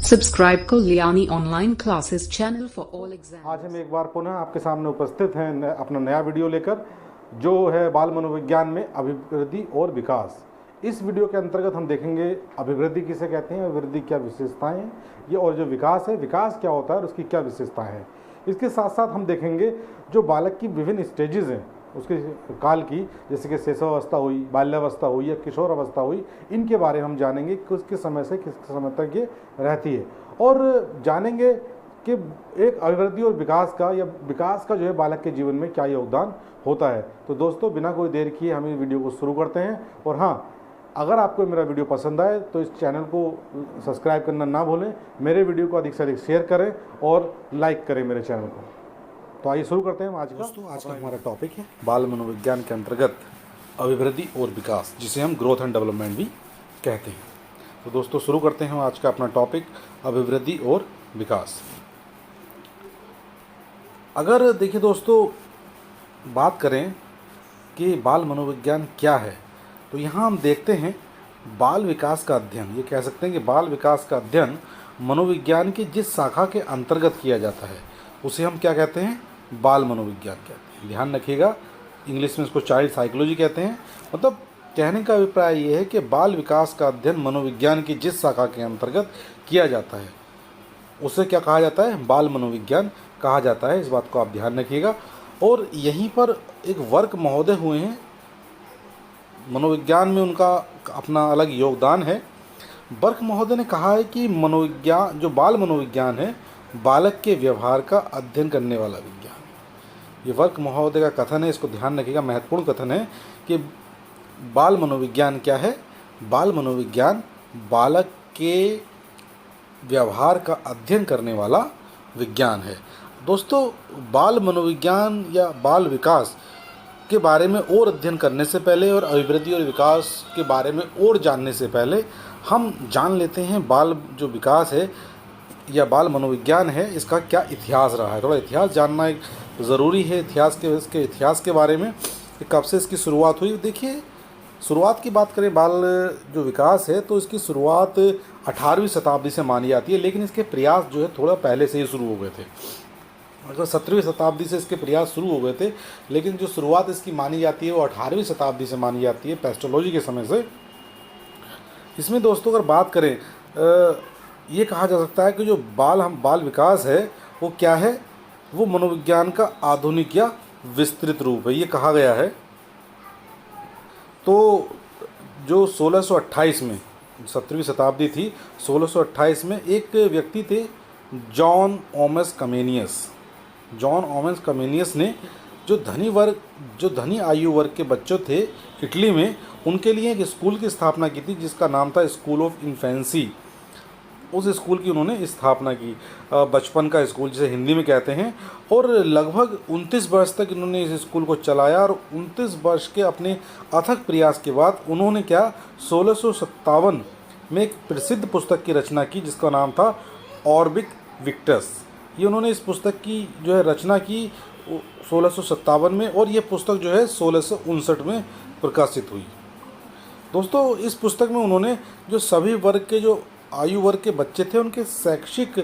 Subscribe Kalyani Online Classes channel for all exams. आज हम एक बार पुनः आपके सामने उपस्थित हैं अपना नया वीडियो लेकर, जो है बाल मनोविज्ञान में अभिवृद्धि और विकास। इस वीडियो के अंतर्गत हम देखेंगे अभिवृद्धि किसे कहते हैं, अभिवृद्धि क्या विशेषताएं हैं ये, और जो विकास है, विकास क्या होता है और उसकी क्या विशेषताएं हैं। इसके साथ साथ हम देखेंगे जो बालक की विभिन्न स्टेजेस हैं उसके काल की, जैसे कि शैशवावस्था हुई, बाल्यावस्था हुई या किशोर अवस्था हुई, इनके बारे में हम जानेंगे कि किस समय से किस समय तक ये रहती है, और जानेंगे कि एक अभिवृद्धि और विकास का या विकास का जो है बालक के जीवन में क्या योगदान होता है। तो दोस्तों, बिना कोई देर किए हम इस वीडियो को शुरू करते हैं। और हाँ, अगर आपको मेरा वीडियो पसंद आए तो इस चैनल को सब्सक्राइब करना ना भूलें, मेरे वीडियो को अधिक से अधिक शेयर करें और लाइक करें मेरे चैनल को। तो आइए शुरू करते हैं आज का। दोस्तों, आज का हमारा टॉपिक है बाल मनोविज्ञान के अंतर्गत अभिवृद्धि और विकास, जिसे हम ग्रोथ एंड डेवलपमेंट भी कहते हैं। तो दोस्तों, शुरू करते हैं आज का अपना टॉपिक अभिवृद्धि और विकास। अगर देखिए दोस्तों, बात करें कि बाल मनोविज्ञान क्या है, तो यहाँ हम देखते हैं बाल विकास का अध्ययन, ये कह सकते हैं कि बाल विकास का अध्ययन मनोविज्ञान की जिस शाखा के अंतर्गत किया जाता है उसे हम क्या कहते हैं, बाल मनोविज्ञान कहते हैं। ध्यान रखिएगा, इंग्लिश में इसको चाइल्ड साइकोलॉजी कहते हैं। मतलब कहने का अभिप्राय ये है कि बाल विकास का अध्ययन मनोविज्ञान की जिस शाखा के अंतर्गत किया जाता है उसे क्या कहा जाता है, बाल मनोविज्ञान कहा जाता है। इस बात को आप ध्यान रखिएगा। और यहीं पर एक वर्क महोदय हुए हैं, मनोविज्ञान में उनका अपना अलग योगदान है। वर्क महोदय ने कहा है कि मनोविज्ञान, जो बाल मनोविज्ञान है, बालक के व्यवहार का अध्ययन करने वाला विज्ञान है। ये वर्क महोदय का कथन है, इसको ध्यान रखिएगा, महत्वपूर्ण कथन है कि बाल मनोविज्ञान क्या है, बाल मनोविज्ञान बालक के व्यवहार का अध्ययन करने वाला विज्ञान है। दोस्तों, बाल मनोविज्ञान या बाल विकास के बारे में और अध्ययन करने से पहले और अभिवृद्धि और विकास के बारे में और जानने से पहले हम जान लेते हैं बाल जो विकास है या बाल मनोविज्ञान है, इसका क्या इतिहास रहा है। थोड़ा इतिहास जानना एक ज़रूरी है। इसके इतिहास के बारे में कब से इसकी शुरुआत हुई। देखिए, शुरुआत की बात करें बाल जो विकास है तो इसकी शुरुआत 18वीं शताब्दी से मानी जाती है, लेकिन इसके प्रयास जो है थोड़ा पहले से ही शुरू हो गए थे। मतलब 17वीं शताब्दी से इसके प्रयास शुरू हो गए थे, लेकिन जो शुरुआत इसकी मानी जाती है वो 18वीं शताब्दी से मानी जाती है, पेस्टोलॉजी के समय से। इसमें दोस्तों अगर बात करें, ये कहा जा सकता है कि जो बाल विकास है वो क्या है, वो मनोविज्ञान का आधुनिक या विस्तृत रूप है, ये कहा गया है। तो जो 1628 में, 17वीं शताब्दी थी, 1628 में एक व्यक्ति थे जॉन ओमेस कमेनियस ने जो धनी आयु वर्ग के बच्चों थे इटली में, उनके लिए एक स्कूल की स्थापना की थी जिसका नाम था स्कूल ऑफ इन्फेंसी। उस स्कूल की उन्होंने स्थापना की, बचपन का स्कूल जिसे हिंदी में कहते हैं। और लगभग 29 वर्ष तक इन्होंने इस स्कूल को चलाया, और 29 वर्ष के अपने अथक प्रयास के बाद उन्होंने क्या 1657 में एक प्रसिद्ध पुस्तक की रचना की जिसका नाम था ऑर्बिक विक्टस। ये उन्होंने इस पुस्तक की जो है रचना की 1657 में, और ये पुस्तक जो है 1659 में प्रकाशित हुई। दोस्तों, इस पुस्तक में उन्होंने जो सभी वर्ग के जो आयु वर्ग के बच्चे थे उनके शैक्षिक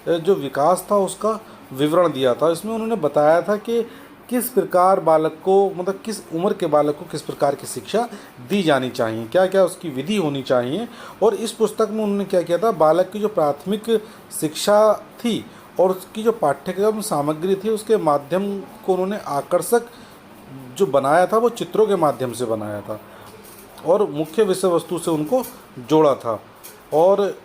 जो विकास था उसका विवरण दिया था। इसमें उन्होंने बताया था कि किस प्रकार बालक को, मतलब किस उम्र के बालक को किस प्रकार की शिक्षा दी जानी चाहिए, क्या क्या उसकी विधि होनी चाहिए। और इस पुस्तक में उन्होंने क्या किया था, बालक की जो प्राथमिक शिक्षा थी और उसकी जो पाठ्यक्रम सामग्री थी उसके माध्यम को उन्होंने आकर्षक जो बनाया था वो चित्रों के माध्यम से बनाया था, और मुख्य विषय वस्तु से उनको जोड़ा था। और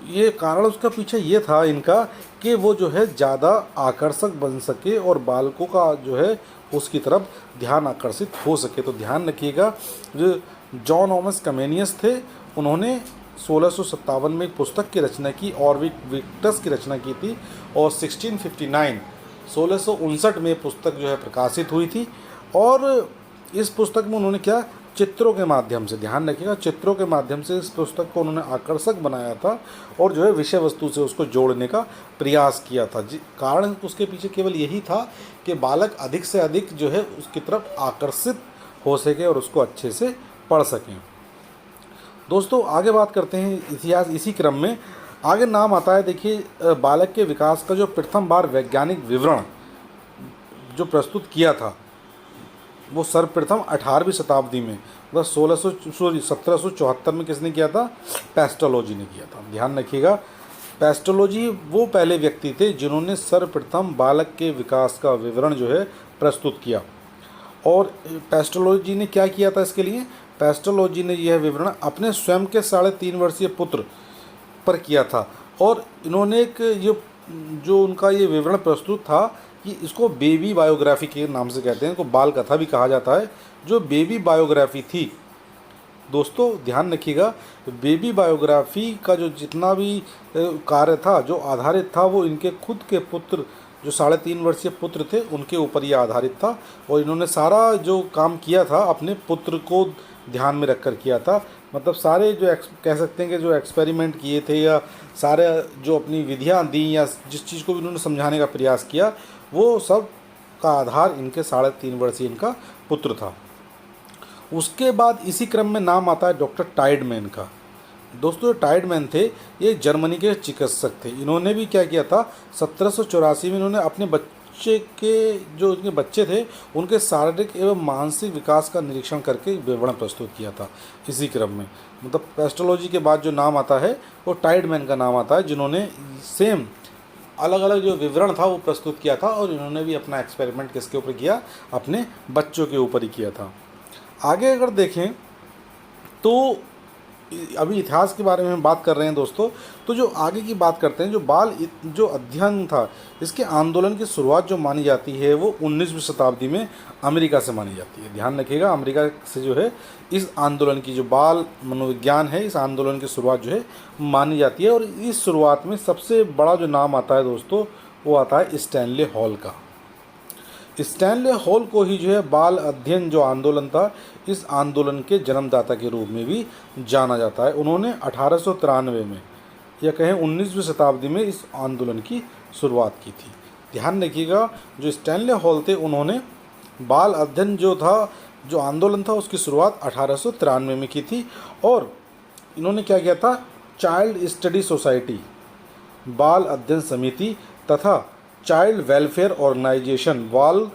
ये कारण उसका पीछे ये था इनका कि वो जो है ज़्यादा आकर्षक बन सके और बालकों का जो है उसकी तरफ ध्यान आकर्षित हो सके। तो ध्यान रखिएगा, जो जॉन ओमेस कमेनियस थे उन्होंने 1657 में एक पुस्तक की रचना की, ऑर्बिक विक्टस की रचना की थी, और 1659 में पुस्तक जो है प्रकाशित हुई थी। और इस पुस्तक में उन्होंने क्या चित्रों के माध्यम से, ध्यान रखिएगा, चित्रों के माध्यम से इस पुस्तक को उन्होंने आकर्षक बनाया था और जो है विषय वस्तु से उसको जोड़ने का प्रयास किया था। कारण उसके पीछे केवल यही था कि बालक अधिक से अधिक जो है उसकी तरफ आकर्षित हो सके और उसको अच्छे से पढ़ सकें। दोस्तों, आगे बात करते हैं इतिहास। इसी क्रम में आगे नाम आता है, देखिए बालक के विकास का जो प्रथम बार वैज्ञानिक विवरण जो प्रस्तुत किया था वो सर्वप्रथम 18वीं शताब्दी में, मतलब 1774 में किसने किया था? पेस्टोलॉजी ने किया था। ध्यान रखिएगा, पेस्टोलॉजी वो पहले व्यक्ति थे जिन्होंने सर्वप्रथम बालक के विकास का विवरण जो है प्रस्तुत किया। और पेस्टोलॉजी ने क्या किया था इसके लिए? पेस्टोलॉजी ने यह विवरण अपने स्वयं के 3.5 वर्षीय पुत्र पर किया था। और इन्होंने एक ये जो उनका ये विवरण प्रस्तुत था कि इसको बेबी बायोग्राफी के नाम से कहते हैं, इसको बाल कथा भी कहा जाता है। जो बेबी बायोग्राफी थी दोस्तों, ध्यान रखिएगा, बेबी बायोग्राफी का जो जितना भी कार्य था, जो आधारित था, वो इनके खुद के पुत्र, जो 3.5 वर्षीय पुत्र थे, उनके ऊपर ये आधारित था। और इन्होंने सारा जो काम किया था अपने पुत्र को ध्यान में रखकर किया था। मतलब सारे जो कह सकते हैं कि जो एक्सपेरिमेंट किए थे या सारे जो अपनी विधियाँ दी या जिस चीज़ को भी इन्होंने समझाने का प्रयास किया, वो सब का आधार इनके 3.5 वर्षीय इनका पुत्र था। उसके बाद इसी क्रम में नाम आता है डॉक्टर टाइडमैन का। दोस्तों, जो टाइडमैन थे ये जर्मनी के चिकित्सक थे। इन्होंने भी क्या किया था, 1784 में इन्होंने अपने बच्चे के जो इनके बच्चे थे उनके शारीरिक एवं मानसिक विकास का निरीक्षण करके विवरण प्रस्तुत किया था इसी क्रम में। मतलब पेस्टोलॉजी के बाद जो नाम आता है वो टाइडमैन का नाम आता है, जिन्होंने सेम अलग अलग जो विवरण था वो प्रस्तुत किया था। और इन्होंने भी अपना एक्सपेरिमेंट किसके ऊपर किया? अपने बच्चों के ऊपर ही किया था। आगे अगर देखें तो अभी इतिहास के बारे में हम बात कर रहे हैं दोस्तों, तो जो आगे की बात करते हैं, जो अध्ययन था, इसके आंदोलन की शुरुआत जो मानी जाती है वो 19वीं शताब्दी में अमेरिका से मानी जाती है। ध्यान रखिएगा, अमेरिका से जो है इस आंदोलन की, जो बाल मनोविज्ञान है, इस आंदोलन की शुरुआत जो है मानी जाती है। और इस शुरुआत में सबसे बड़ा जो नाम आता है दोस्तों वो आता है स्टैनले हॉल का। स्टैनले हॉल को ही जो है बाल अध्ययन जो आंदोलन था, इस आंदोलन के जन्मदाता के रूप में भी जाना जाता है। उन्होंने 1893 में या कहें 19वीं शताब्दी में इस आंदोलन की शुरुआत की थी। ध्यान रखिएगा, जो स्टैनले हॉल थे उन्होंने बाल अध्ययन जो था, जो आंदोलन था, उसकी शुरुआत 1893 में की थी। और इन्होंने क्या किया था? चाइल्ड स्टडी सोसाइटी, बाल अध्ययन समिति तथा चाइल्ड वेलफेयर ऑर्गेनाइजेशन, बाल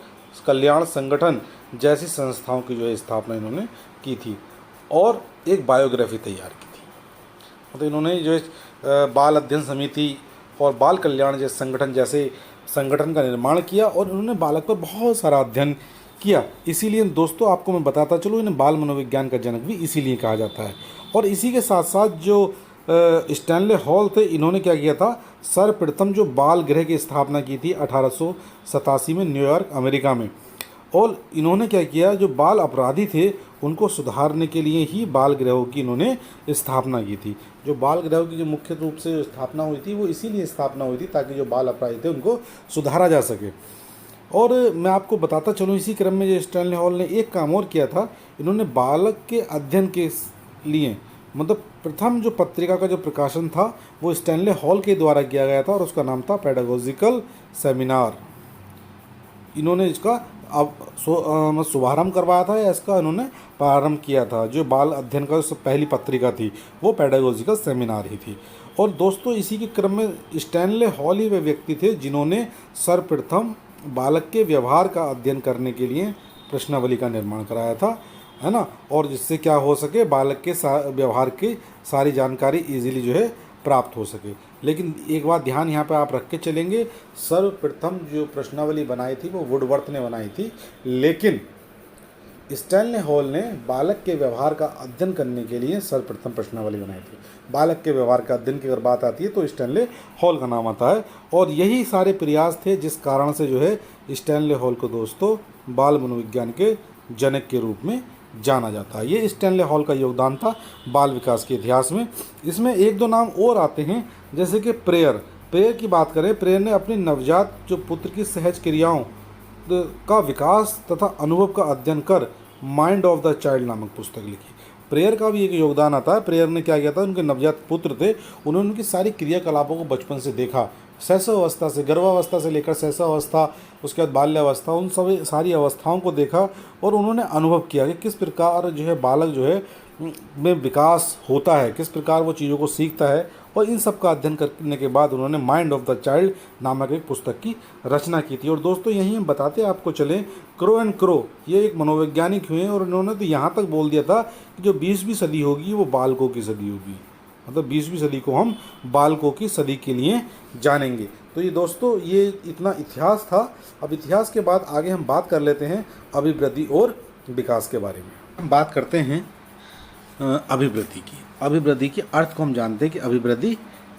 कल्याण संगठन जैसी संस्थाओं की जो है स्थापना इन्होंने की थी। और एक बायोग्राफी तैयार की थी। मतलब इन्होंने जो है बाल अध्ययन समिति और बाल कल्याण जैसे संगठन का निर्माण किया और इन्होंने बालक पर बहुत सारा अध्ययन किया। इसीलिए दोस्तों आपको मैं बताता चलूँ, इन्हें बाल मनोविज्ञान का जनक भी इसीलिए कहा जाता है। और इसी के साथ साथ जो स्टैनले हॉल थे, इन्होंने क्या किया था? सर्वप्रथम जो बाल गृह की स्थापना की थी 1887 में न्यूयॉर्क अमेरिका में। और इन्होंने क्या किया, जो बाल अपराधी थे उनको सुधारने के लिए ही बाल गृहों की इन्होंने स्थापना की थी। जो बाल गृहों की जो मुख्य रूप से स्थापना हुई थी वो इसीलिए स्थापना हुई थी ताकि जो बाल अपराधी थे उनको सुधारा जा सके। और मैं आपको बताता चलूँ, इसी क्रम में जो स्टैनले हॉल ने एक काम और किया था, इन्होंने बालक के अध्ययन के लिए, मतलब प्रथम जो पत्रिका का जो प्रकाशन था वो स्टैनले हॉल के द्वारा किया गया था और उसका नाम था पेडागोजिकल सेमिनार। इन्होंने इसका शुभारंभ करवाया था या इसका इन्होंने प्रारंभ किया था। जो बाल अध्ययन का जो पहली पत्रिका थी वो पेडागोजिकल सेमिनार ही थी। और दोस्तों इसी के क्रम में स्टैनले हॉल ही वे व्यक्ति थे जिन्होंने सर्वप्रथम बालक के व्यवहार का अध्ययन करने के लिए प्रश्नावली का निर्माण कराया था, है ना। और जिससे क्या हो सके, बालक के व्यवहार की सारी जानकारी इजीली जो है प्राप्त हो सके। लेकिन एक बात ध्यान यहाँ पे आप रख के चलेंगे, सर्वप्रथम जो प्रश्नावली बनाई थी वो वुडवर्थ ने बनाई थी, लेकिन स्टैनले हॉल ने बालक के व्यवहार का अध्ययन करने के लिए सर्वप्रथम प्रश्नावली बनाई थी। बालक के व्यवहार का अध्ययन की अगर बात आती है तो स्टैनले हॉल का नाम आता है। और यही सारे प्रयास थे जिस कारण से जो है स्टैनले हॉल को दोस्तों बाल मनोविज्ञान के जनक के रूप में जाना जाता है। ये स्टैनले हॉल का योगदान था बाल विकास के इतिहास में। इसमें एक दो नाम और आते हैं, जैसे कि प्रेयर की बात करें। प्रेयर ने अपनी नवजात जो पुत्र की सहज क्रियाओं का विकास तथा अनुभव का अध्ययन कर माइंड ऑफ द चाइल्ड नामक पुस्तक लिखी। प्रेयर का भी एक योगदान आता है। प्रेयर ने क्या किया था, उनके नवजात पुत्र थे, उन्होंने उनकी सारी क्रियाकलापों को बचपन से देखा, शैशवावस्था से, गर्भावस्था से लेकर शैशवावस्था, उसके बाद बाल्यावस्था, उन सभी सारी अवस्थाओं को देखा और उन्होंने अनुभव किया कि किस प्रकार जो है बालक जो है में विकास होता है, किस प्रकार वो चीज़ों को सीखता है और इन सब का अध्ययन करने के बाद उन्होंने माइंड ऑफ द चाइल्ड नामक एक पुस्तक की रचना की थी। और दोस्तों यहीं हम बताते आपको चलें, क्रो एंड क्रो ये एक मनोवैज्ञानिक हुए और उन्होंने तो यहाँ तक बोल दिया था कि जो 20वीं सदी होगी वो बालकों की सदी होगी, मतलब 20वीं सदी को हम बालकों की सदी के लिए जानेंगे। तो ये दोस्तों ये इतना इतिहास था। अब इतिहास के बाद आगे हम बात कर लेते हैं अभिवृद्धि और विकास के बारे में। हम बात करते हैं अभिवृद्धि की। अभिवृद्धि के अर्थ को हम जानते हैं कि अभिवृद्धि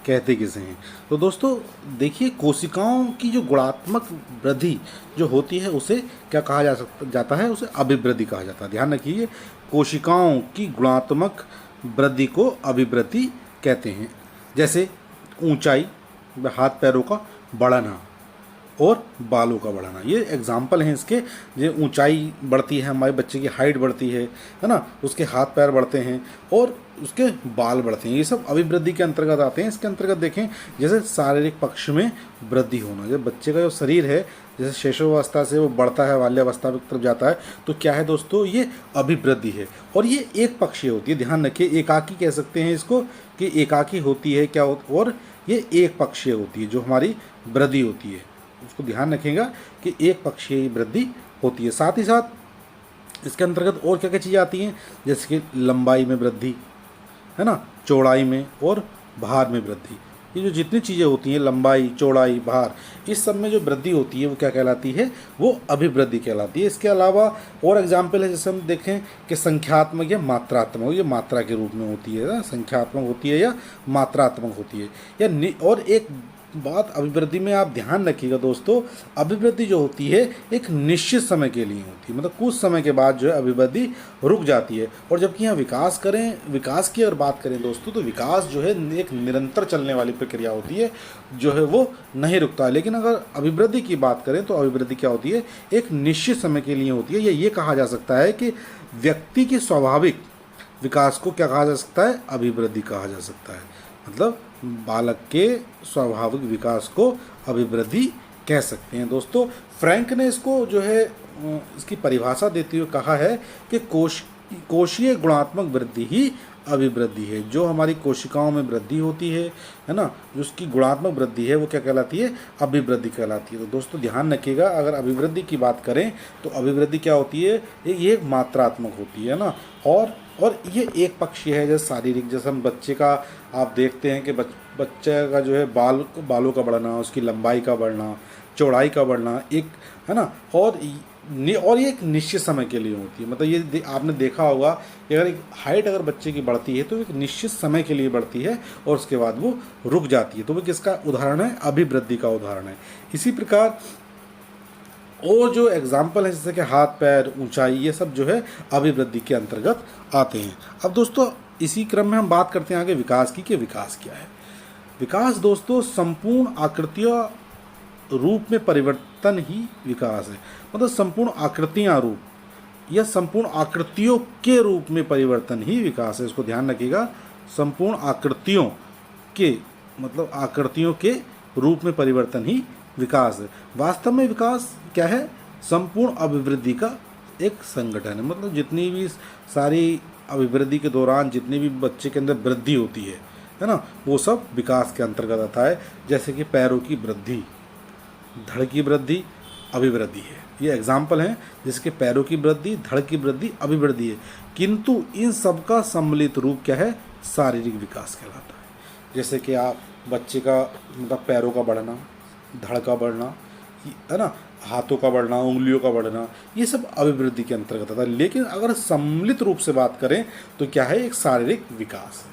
कहते किसे हैं। तो दोस्तों देखिए, कोशिकाओं की जो गुणात्मक वृद्धि जो होती है उसे क्या कहा जाता है, उसे अभिवृद्धि कहा जाता है। ध्यान रखिए, कोशिकाओं की गुणात्मक वृद्धि को अभिवृद्धि कहते हैं। जैसे ऊंचाई, हाथ पैरों का बढ़ना और बालों का बढ़ना, ये एग्जाम्पल हैं इसके। जो ऊंचाई बढ़ती है, हमारे बच्चे की हाइट बढ़ती है ना, उसके हाथ पैर बढ़ते हैं और उसके बाल बढ़ते हैं, ये सब अभिवृद्धि के अंतर्गत आते हैं। इसके अंतर्गत देखें, जैसे शारीरिक पक्ष में वृद्धि होना, जब बच्चे का जो शरीर है जैसे शैशवावस्था से वो बढ़ता है, बाल्यावस्था की तरफ जाता है, तो क्या है दोस्तों, ये अभिवृद्धि है। और ये एक पक्षीय होती है, ध्यान रखिए, एकाकी कह सकते हैं इसको कि एकाकी होती है क्या, और ये एक पक्षीय होती है जो हमारी वृद्धि होती है, उसको ध्यान रखिएगा कि एक पक्षीय वृद्धि होती है। साथ ही साथ इसके अंतर्गत और क्या क्या चीज़ें आती हैं, जैसे कि लंबाई में वृद्धि है ना, चौड़ाई में और भार में वृद्धि। ये जो जितनी चीज़ें होती हैं, लंबाई, चौड़ाई, भार, इस सब में जो वृद्धि होती है वो क्या कहलाती है, वो अभिवृद्धि कहलाती है। इसके अलावा और एग्जाम्पल है, जैसे हम देखें कि संख्यात्मक या मात्रात्मक, ये मात्रा के रूप में होती है ना, संख्यात्मक होती है या मात्रात्मक होती है, या और एक बात अभिवृद्धि में आप ध्यान रखिएगा दोस्तों, अभिवृद्धि जो होती है एक निश्चित समय के लिए होती है, मतलब कुछ समय के बाद जो है अभिवृद्धि रुक जाती है। और जबकि यहाँ विकास की अगर बात करें दोस्तों, तो विकास जो है एक निरंतर चलने वाली प्रक्रिया होती है, जो है वो नहीं रुकता है। लेकिन अगर अभिवृद्धि की बात करें तो अभिवृद्धि क्या होती है, एक निश्चित समय के लिए होती है। ये कहा जा सकता है कि व्यक्ति के स्वाभाविक विकास को क्या कहा जा सकता है, अभिवृद्धि कहा जा सकता है। मतलब बालक के स्वाभाविक विकास को अभिवृद्धि कह सकते हैं। दोस्तों फ्रैंक ने इसको जो है इसकी परिभाषा देते हुए कहा है कि कोशीय गुणात्मक वृद्धि ही अभिवृद्धि है। जो हमारी कोशिकाओं में वृद्धि होती है ना, जो उसकी गुणात्मक वृद्धि है वो क्या कहलाती है, अभिवृद्धि कहलाती है। तो दोस्तों ध्यान रखिएगा, अगर अभिवृद्धि की बात करें तो अभिवृद्धि क्या होती है, ये एक मात्रात्मक होती है ना, और ये एक पक्षीय है। जैसे शारीरिक, जैसे हम बच्चे का आप देखते हैं कि बच्चे का जो है बालों का बढ़ना, उसकी लंबाई का बढ़ना, चौड़ाई का बढ़ना, एक है ना, और ये एक निश्चित समय के लिए होती है। मतलब ये आपने देखा होगा कि अगर एक हाइट अगर बच्चे की बढ़ती है तो एक निश्चित समय के लिए बढ़ती है और उसके बाद वो रुक जाती है। तो वो किसका उदाहरण है, अभिवृद्धि का उदाहरण है। इसी प्रकार और जो एग्जाम्पल है जैसे कि हाथ पैर, ऊंचाई, ये सब जो है अभिवृद्धि के अंतर्गत आते हैं। अब दोस्तों इसी क्रम में हम बात करते हैं आगे विकास की, कि विकास क्या है। विकास दोस्तों संपूर्ण आकृतियाँ रूप में परिवर्तन ही विकास है। मतलब संपूर्ण आकृतियाँ रूप या संपूर्ण आकृतियों के रूप में परिवर्तन ही विकास है। इसको ध्यान रखिएगा, संपूर्ण आकृतियों के मतलब आकृतियों के रूप में परिवर्तन ही विकास है। वास्तव में विकास क्या है, संपूर्ण अभिवृद्धि का एक संगठन है। मतलब जितनी भी सारी अभिवृद्धि के दौरान जितनी भी बच्चे के अंदर वृद्धि होती है ना, वो सब विकास के अंतर्गत आता है। जैसे कि पैरों की वृद्धि, धड़ की वृद्धि अभिवृद्धि है, ये एग्जाम्पल हैं। जिसके पैरों की वृद्धि, धड़ की वृद्धि अभिवृद्धि है। किंतु इन सब का सम्मिलित रूप क्या है, शारीरिक विकास कहलाता है। जैसे कि आप बच्चे का मतलब पैरों का बढ़ना, धड़ का बढ़ना है ना, हाथों का बढ़ना, उंगलियों का बढ़ना, ये सब अभिवृद्धि के अंतर्गत आता है। लेकिन अगर सम्मिलित रूप से बात करें तो क्या है, एक शारीरिक विकास है।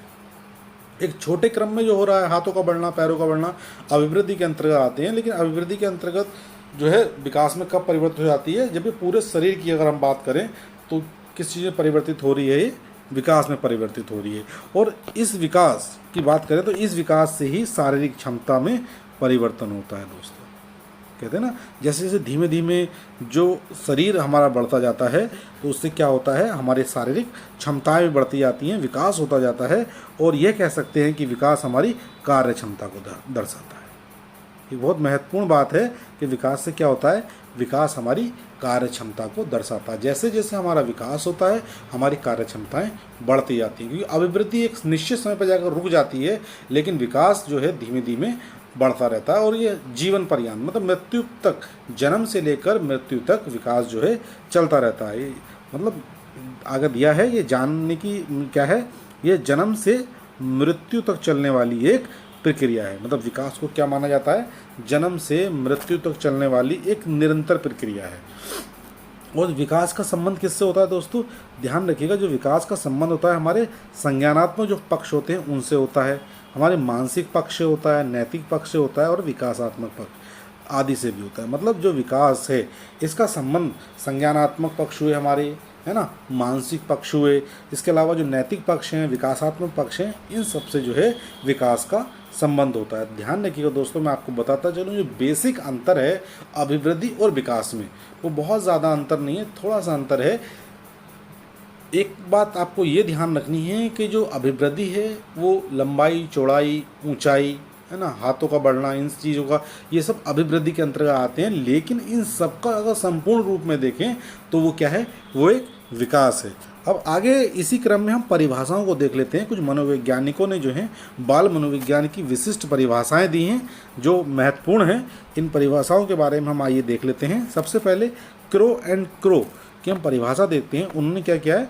एक छोटे क्रम में जो हो रहा है हाथों का बढ़ना, पैरों का बढ़ना, अभिवृद्धि के अंतर्गत आते हैं। लेकिन अभिवृद्धि के अंतर्गत जो है विकास में कब परिवर्तित हो जाती है, जब ये पूरे शरीर की अगर हम बात करें तो किस चीज़ में परिवर्तित हो रही है, ये विकास में परिवर्तित हो रही है। और इस विकास की बात करें तो इस विकास से ही शारीरिक क्षमता में परिवर्तन होता है। दोस्तों कहते हैं ना, जैसे जैसे धीमे धीमे जो शरीर हमारा बढ़ता जाता है तो उससे क्या होता है, हमारे शारीरिक क्षमताएं भी बढ़ती जाती हैं, विकास होता जाता है। और यह कह सकते हैं कि विकास हमारी कार्य क्षमता को दर्शाता है। ये बहुत महत्वपूर्ण बात है कि विकास से क्या होता है, विकास हमारी कार्य क्षमता को दर्शाता है। जैसे जैसे हमारा विकास होता है हमारी कार्य क्षमताएँ बढ़ती जाती हैं, क्योंकि अभिवृद्धि एक निश्चित समय पर जाकर रुक जाती है, लेकिन विकास जो है धीमे धीमे बढ़ता रहता है और ये जीवन पर्यंत मतलब मृत्यु तक, जन्म से लेकर मृत्यु तक विकास जो है चलता रहता है। मतलब आगे दिया है ये जानने की क्या है, ये जन्म से मृत्यु तक चलने वाली एक प्रक्रिया है। मतलब विकास को क्या माना जाता है, जन्म से मृत्यु तक चलने वाली एक निरंतर प्रक्रिया है। और विकास का संबंध किससे होता है दोस्तों, ध्यान रखिएगा, जो विकास का संबंध होता है हमारे संज्ञानात्मक जो पक्ष होते हैं उनसे होता है, हमारे मानसिक पक्ष से होता है, नैतिक पक्ष से होता है और विकासात्मक पक्ष आदि से भी होता है। मतलब जो विकास है इसका संबंध संज्ञानात्मक पक्ष हुए हमारे, है ना, मानसिक पक्ष हुए, इसके अलावा जो नैतिक पक्ष हैं, विकासात्मक पक्ष हैं, इन सब से जो है विकास का संबंध होता है। ध्यान रखिएगा दोस्तों, मैं आपको बताता चलूँ जो बेसिक अंतर है अभिवृद्धि और विकास में, वो बहुत ज़्यादा अंतर नहीं है, थोड़ा सा अंतर है। एक बात आपको ये ध्यान रखनी है कि जो अभिवृद्धि है वो लंबाई, चौड़ाई, ऊंचाई, है ना, हाथों का बढ़ना, इन चीज़ों का, ये सब अभिवृद्धि के अंतर्गत आते हैं। लेकिन इन सब का अगर संपूर्ण रूप में देखें तो वो क्या है, वो एक विकास है। अब आगे इसी क्रम में हम परिभाषाओं को देख लेते हैं। कुछ मनोवैज्ञानिकों ने जो है बाल मनोविज्ञान की विशिष्ट परिभाषाएं दी हैं जो महत्वपूर्ण हैं। इन परिभाषाओं के बारे में हम आइए देख लेते हैं। सबसे पहले क्रो एंड क्रो की हम परिभाषा देखते हैं। उन्होंने क्या किया है,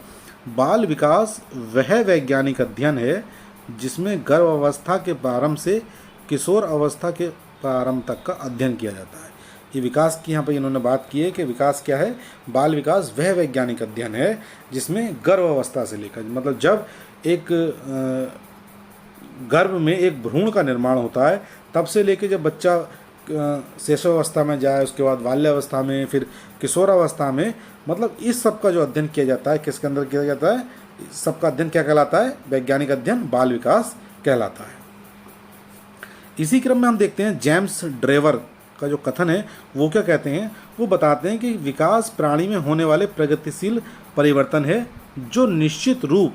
बाल विकास वह वैज्ञानिक अध्ययन है जिसमें गर्भावस्था के प्रारंभ से किशोर अवस्था के प्रारंभ तक का अध्ययन किया जाता है। ये विकास की यहाँ पर इन्होंने बात की है कि विकास क्या है, बाल विकास वह वैज्ञानिक अध्ययन है जिसमें गर्भावस्था से लेकर, मतलब जब एक गर्भ में एक भ्रूण का निर्माण होता है तब से लेकर जब बच्चा शैशवावस्था में जाए, उसके बाद बाल्यावस्था में, फिर किशोरावस्था में, मतलब इस सब का जो अध्ययन किया जाता है किसके अंदर किया जाता है, सबका अध्ययन क्या कहलाता है, वैज्ञानिक अध्ययन बाल विकास कहलाता है। इसी क्रम में हम देखते हैं जेम्स ड्रेवर का जो कथन है वो क्या कहते हैं, वो बताते हैं कि विकास प्राणी में होने वाले प्रगतिशील परिवर्तन है जो निश्चित रूप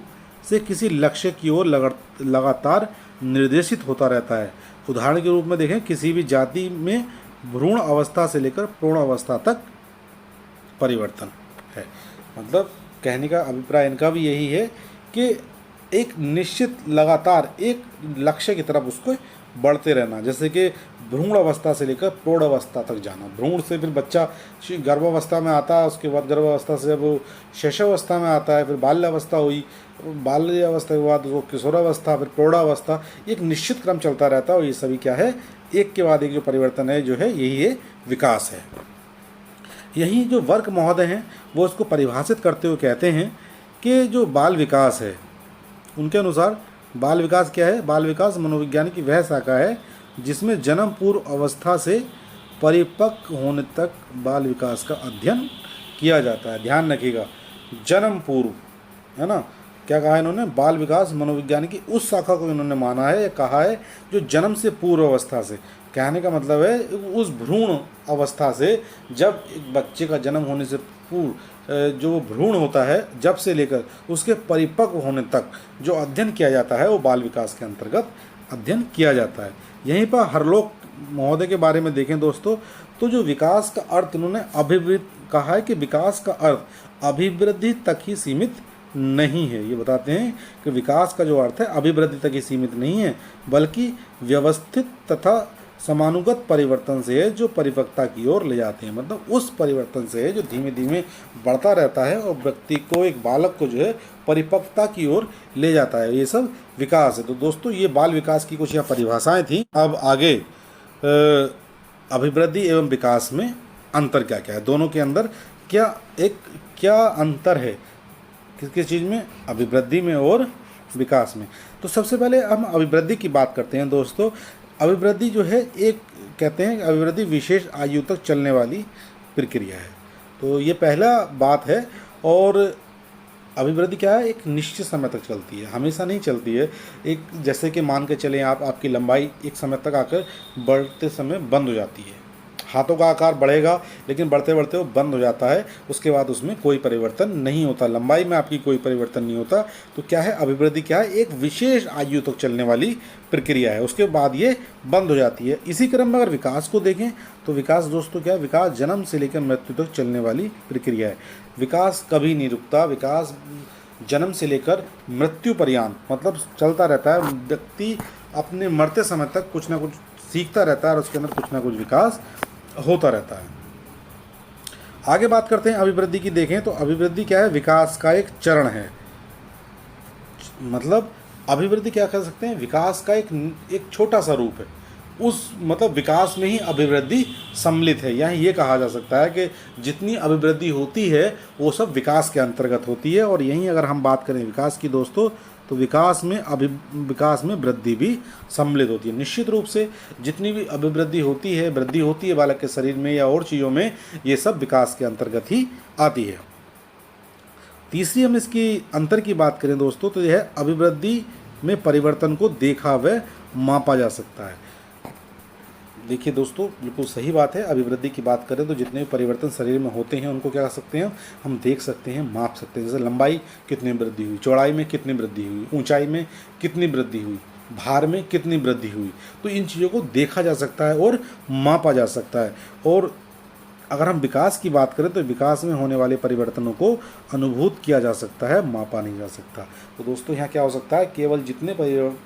से किसी लक्ष्य की ओर लगातार निर्देशित होता रहता है। उदाहरण के रूप में देखें, किसी भी जाति में भ्रूण अवस्था से लेकर प्रौढ़ अवस्था तक परिवर्तन है। मतलब कहने का अभिप्राय इनका भी यही है कि एक निश्चित लगातार एक लक्ष्य की तरफ उसको बढ़ते रहना, जैसे कि भ्रूण अवस्था से लेकर प्रौढ़ अवस्था तक जाना। भ्रूण से फिर बच्चा गर्भावस्था में आता है, उसके बाद गर्भावस्था से वो शैशवावस्था में आता है, फिर बाल्यावस्था हुई, बाल्यावस्था के बाद वो किशोरावस्था, फिर प्रौढ़ावस्था, एक निश्चित क्रम चलता रहता है। और ये सभी क्या है, एक के बाद एक जो परिवर्तन है जो है यही है विकास है। यही जो वर्क महोदय हैं वो इसको परिभाषित करते हुए कहते हैं कि जो बाल विकास है उनके अनुसार बाल विकास क्या है, बाल विकास मनोविज्ञान की वह शाखा है जिसमें जन्म पूर्व अवस्था से परिपक्व होने तक बाल विकास का अध्ययन किया जाता है। ध्यान रखिएगा, जन्म पूर्व, है ना, क्या कहा है इन्होंने, बाल विकास मनोविज्ञान की उस शाखा को इन्होंने माना है, कहा है जो जन्म से पूर्व अवस्था से, कहने का मतलब है उस भ्रूण अवस्था से, जब एक बच्चे का जन्म होने से पूर्व जो भ्रूण होता है जब से लेकर उसके परिपक्व होने तक जो अध्ययन किया जाता है वो बाल विकास के अंतर्गत अध्ययन किया जाता है। यहीं पर हरलोक महोदय के बारे में देखें दोस्तों, तो जो विकास का अर्थ उन्होंने अभिवृद्धि कहा है कि विकास का अर्थ अभिवृद्धि तक ही सीमित नहीं है। ये बताते हैं कि विकास का जो अर्थ है अभिवृद्धि तक ही सीमित नहीं है, बल्कि व्यवस्थित तथा समानुगत परिवर्तन से है जो परिपक्वता की ओर ले जाते हैं। मतलब उस परिवर्तन से है जो धीमे धीमे बढ़ता रहता है और व्यक्ति को, एक बालक को जो है परिपक्वता की ओर ले जाता है, ये सब विकास है। तो दोस्तों ये बाल विकास की कुछ यहाँ परिभाषाएं थी। अब आगे अभिवृद्धि एवं विकास में अंतर क्या क्या है, दोनों के अंदर क्या अंतर है, किस किस चीज़ में, अभिवृद्धि में और विकास में। तो सबसे पहले हम अभिवृद्धि की बात करते हैं दोस्तों। अभिवृद्धि जो है एक कहते हैं अभिवृद्धि विशेष आयु तक चलने वाली प्रक्रिया है। तो ये पहला बात है। और अभिवृद्धि क्या है, एक निश्चित समय तक चलती है, हमेशा नहीं चलती है। एक जैसे कि मान के चलें आपकी लंबाई एक समय तक आकर बढ़ते समय बंद हो जाती है, हाथों का आकार बढ़ेगा, लेकिन बढ़ते बढ़ते वो बंद हो जाता है, उसके बाद उसमें कोई परिवर्तन नहीं होता, लंबाई में आपकी कोई परिवर्तन नहीं होता। तो क्या है, अभिवृद्धि क्या है, एक विशेष आयु तक चलने वाली प्रक्रिया है, उसके बाद ये बंद हो जाती है। इसी क्रम में अगर विकास को देखें तो विकास दोस्तों क्या है, विकास जन्म से लेकर मृत्यु तक चलने वाली प्रक्रिया है। विकास कभी नहीं रुकता, विकास जन्म से लेकर मृत्यु पर्यंत मतलब चलता रहता है। व्यक्ति अपने मरते समय तक कुछ ना कुछ सीखता रहता है और उसके अंदर कुछ ना कुछ विकास होता रहता है। आगे बात करते हैं अभिवृद्धि की। देखें तो अभिवृद्धि क्या है, विकास का एक चरण है। मतलब अभिवृद्धि क्या कह सकते हैं, विकास का एक छोटा सा रूप है। उस मतलब विकास में ही अभिवृद्धि सम्मिलित है। यहाँ ये कहा जा सकता है कि जितनी अभिवृद्धि होती है वो सब विकास के अंतर्गत होती है। और यहीं अगर हम बात करें विकास की दोस्तों, तो विकास में वृद्धि भी सम्मिलित होती है। निश्चित रूप से जितनी भी अभिवृद्धि होती है, वृद्धि होती है बालक के शरीर में या और चीज़ों में, ये सब विकास के अंतर्गत ही आती है। तीसरी हम इसकी अंतर की बात करें दोस्तों, तो यह है अभिवृद्धि में परिवर्तन को देखा व मापा जा सकता है। देखिए दोस्तों, बिल्कुल सही बात है। अभिवृद्धि की बात करें तो जितने भी परिवर्तन शरीर में होते हैं उनको क्या कर सकते हैं, हम देख सकते हैं, माप सकते हैं। जैसे लंबाई कितनी वृद्धि हुई, चौड़ाई में कितनी वृद्धि हुई, ऊंचाई में कितनी वृद्धि हुई, भार में कितनी वृद्धि हुई। तो इन चीज़ों को देखा जा सकता है और मापा जा सकता है। और अगर हम विकास की बात करें तो विकास में होने वाले परिवर्तनों को अनुभूत किया जा सकता है, मापा नहीं जा सकता। तो दोस्तों यहाँ क्या हो सकता है, केवल जितने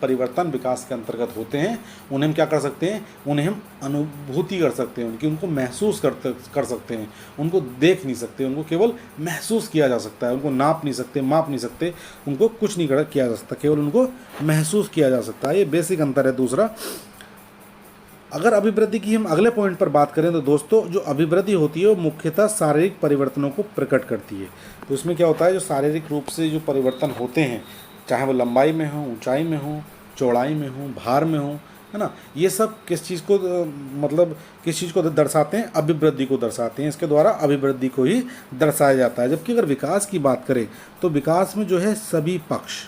परिवर्तन विकास के अंतर्गत होते हैं उन्हें हम क्या कर सकते हैं, उन्हें हम अनुभूति कर सकते हैं, उनको महसूस कर सकते हैं। उनको देख नहीं सकते, उनको केवल महसूस किया जा सकता है। उनको नाप नहीं सकते, माप नहीं सकते, उनको कुछ नहीं किया जा सकता, केवल उनको महसूस किया जा सकता है। ये बेसिक अंतर है। दूसरा, अगर अभिवृद्धि की हम अगले पॉइंट पर बात करें तो दोस्तों जो अभिवृद्धि होती है वो मुख्यतः शारीरिक परिवर्तनों को प्रकट करती है। तो इसमें क्या होता है, जो शारीरिक रूप से जो परिवर्तन होते हैं, चाहे वो लंबाई में हो, ऊंचाई में हो, चौड़ाई में हो, भार में हो, है ना, ये सब किस चीज़ को मतलब किस चीज़ को दर्शाते हैं, अभिवृद्धि को दर्शाते हैं। इसके द्वारा अभिवृद्धि को ही दर्शाया जाता है। जबकि अगर विकास की बात करें तो विकास में जो है सभी पक्ष,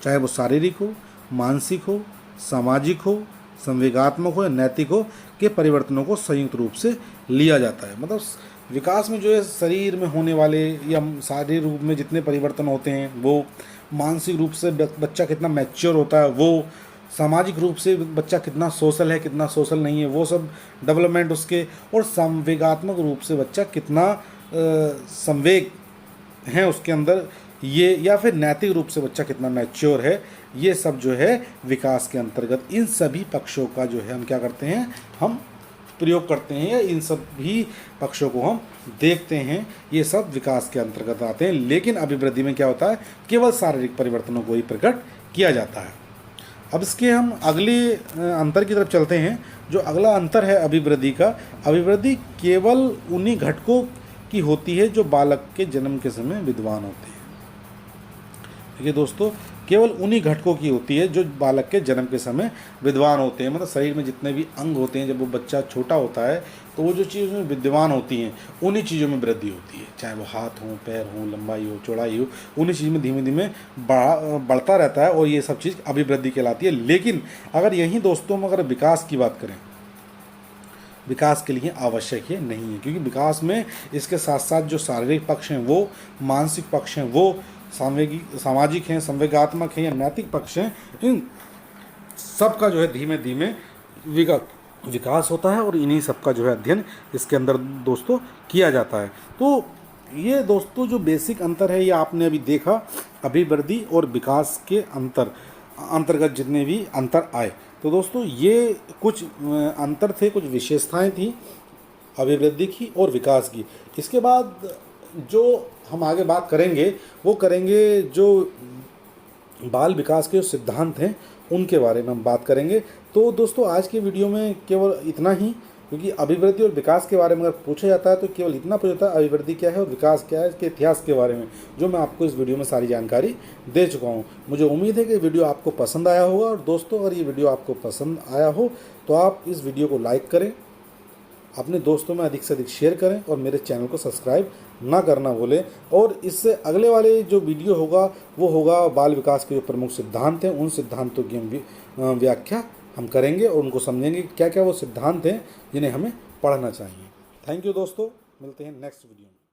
चाहे वो शारीरिक हो, मानसिक हो, सामाजिक हो, संवेगात्मक हो या नैतिक हो, के परिवर्तनों को संयुक्त रूप से लिया जाता है। मतलब विकास में जो है शरीर में होने वाले या शारीरिक रूप में जितने परिवर्तन होते हैं वो, मानसिक रूप से बच्चा कितना मैच्योर होता है वो, सामाजिक रूप से बच्चा कितना सोशल है, कितना सोशल नहीं है, वो सब डेवलपमेंट उसके, और संवेगात्मक रूप से बच्चा कितना संवेग है उसके अंदर, ये, या फिर नैतिक रूप से बच्चा कितना मैच्योर है, ये सब जो है विकास के अंतर्गत इन सभी पक्षों का जो है हम क्या करते हैं, हम प्रयोग करते हैं, या इन सभी पक्षों को हम देखते हैं। ये सब विकास के अंतर्गत आते हैं। लेकिन अभिवृद्धि में क्या होता है, केवल शारीरिक परिवर्तनों को ही प्रकट किया जाता है। अब इसके हम अगले अंतर की तरफ चलते हैं। जो अगला अंतर है अभिवृद्धि का, अभिवृद्धि केवल उन्हीं घटकों की होती है जो बालक के जन्म के समय विद्वान होते हैं। देखिए दोस्तों, केवल उन्हीं घटकों की होती है जो बालक के जन्म के समय विद्वान होते हैं। मतलब शरीर में जितने भी अंग होते हैं, जब वो बच्चा छोटा होता है तो वो जो चीज़ में विद्यमान होती हैं उन्हीं चीज़ों में वृद्धि होती है। चाहे वो हाथ हो, पैर हो, लंबाई हो, चौड़ाई हो, उन्हीं चीज़ में धीमे धीमे बढ़ता रहता है और ये सब चीज़ अभिवृद्धि कहलाती है। लेकिन अगर यहीं दोस्तों में अगर विकास की बात करें, विकास के लिए आवश्यक ये नहीं है, क्योंकि विकास में इसके साथ साथ जो शारीरिक पक्ष हैं वो, मानसिक पक्ष हैं वो, सामाजिक हैं, संवेगात्मक हैं या नैतिक पक्ष हैं, इन सब का जो है धीमे धीमे विकास होता है और इन्हीं सब का जो है अध्ययन इसके अंदर दोस्तों किया जाता है। तो ये दोस्तों जो बेसिक अंतर है ये आपने अभी देखा, अभिवृद्धि और विकास के अंतर्गत जितने भी अंतर आए। तो दोस्तों ये कुछ अंतर थे, कुछ विशेषताएं थी अभिवृद्धि की और विकास की। इसके बाद जो हम आगे बात करेंगे वो करेंगे जो बाल विकास के जो सिद्धांत हैं उनके बारे में हम बात करेंगे। तो दोस्तों आज की वीडियो में केवल इतना ही, क्योंकि अभिवृद्धि और विकास के बारे में अगर पूछा जाता है तो केवल इतना पूछा जाता है अभिवृद्धि क्या है और विकास क्या है, इसके इतिहास के बारे में, जो मैं आपको इस वीडियो में सारी जानकारी दे चुका हूँ। मुझे उम्मीद है कि वीडियो आपको पसंद आया होगा। और दोस्तों अगर ये वीडियो आपको पसंद आया हो तो आप इस वीडियो को लाइक करें, अपने दोस्तों में अधिक से अधिक शेयर करें और मेरे चैनल को सब्सक्राइब ना करना भूलें। और इससे अगले वाले जो वीडियो होगा वो होगा बाल विकास के जो प्रमुख सिद्धांत हैं, उन सिद्धांतों की हम व्याख्या हम करेंगे और उनको समझेंगे क्या क्या वो सिद्धांत हैं जिन्हें हमें पढ़ना चाहिए। थैंक यू दोस्तों, मिलते हैं नेक्स्ट वीडियो में।